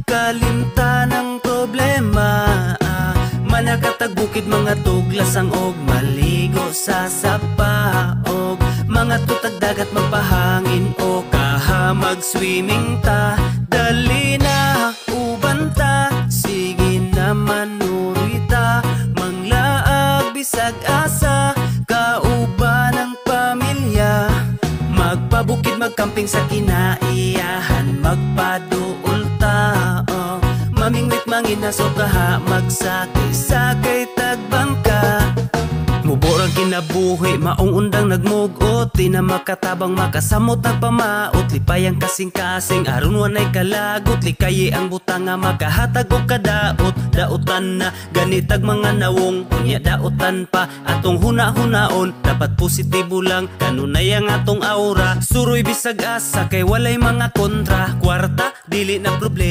Kalimtan ng problema, manakatag bukid mga tuglasang og maligo sa sapa, og mga tutag dagat magpahangin o kaha mag-swimming ta. Dali na uban ta, sige na manurita, manglaag bisag asa, kauban ng pamilya. Magpabukid magkamping sa kinaiyahan, magpaduol ta, mamingwit manginaso kaha, magsakay-sakay tagbangka. Muborang kinabuhi, maong undang nagmugot, di na makatabang makasamot nagpamaot, lipayang kasing-kasing, aron wanay kalagot, likayi ang butang nga makahatag og kadaot. Daotan na ganitag mga nawong, unya daotan pa atong huna-hunaon, dapat positibo lang kanunay ang atong aura. Suroy bisag asa kay walay mga kontra, kwarta dili na problema.